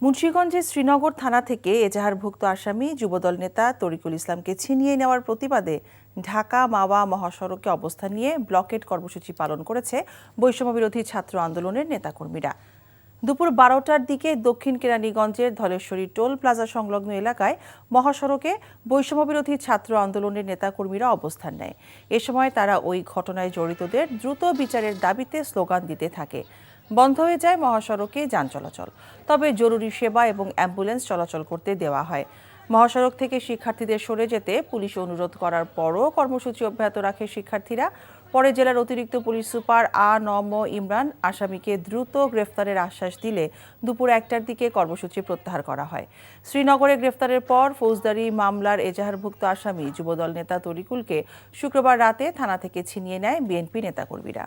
মুন্সিগঞ্জের শ্রীনগর থানা থেকে এজাহারভুক্ত আসামি যুবদল নেতা তরিকুল ইসলামকে ছিনিয়ে নেওয়ার প্রতিবাদে ঢাকা মাওয়া মহাসড়কে অবস্থান নিয়ে ব্লকেট কর্মসূচি পালন করেছে বৈষম্যবিরোধী ছাত্র আন্দোলনের নেতাকর্মীরা। দুপুর 12টার দিকে দক্ষিণ কেরানীগঞ্জের ধলেশ্বরী টোল প্লাজা সংলগ্ন এলাকায় মহাসড়কে বৈষম্যবিরোধী ছাত্র আন্দোলনের নেতাকর্মীরা অবস্থান নেয়। এ সময় তারা ওই ঘটনায় জড়িতদের দ্রুত বিচারের দাবিতে স্লোগান দিতে থাকে। বন্ধ হয়ে যায় মহাসড়কে যান চলাচল, তবে জরুরি সেবা এবং অ্যাম্বুলেন্স চলাচল করতে দেওয়া হয়। মহাসড়ক থেকে শিক্ষার্থীদের সরে যেতে পুলিশ অনুরোধ করার পরও কর্মসূচি অব্যাহত রাখে শিক্ষার্থীরা। পরে জেলার অতিরিক্ত পুলিশ সুপার আ.ন.ম ইমরান আসামিকে দ্রুত গ্রেফতারের আশ্বাস দিলে দুপুর 1টার দিকে কর্মসূচি প্রত্যাহার করা হয়। শ্রীনগরে গ্রেফতারের পর ফৌজদারি মামলার এজাহারভুক্ত আসামি যুবদল নেতা তরিকুলকে শুক্রবার রাতে থানা থেকে ছিনিয়ে নেয় বিএনপি নেতাকর্মীরা।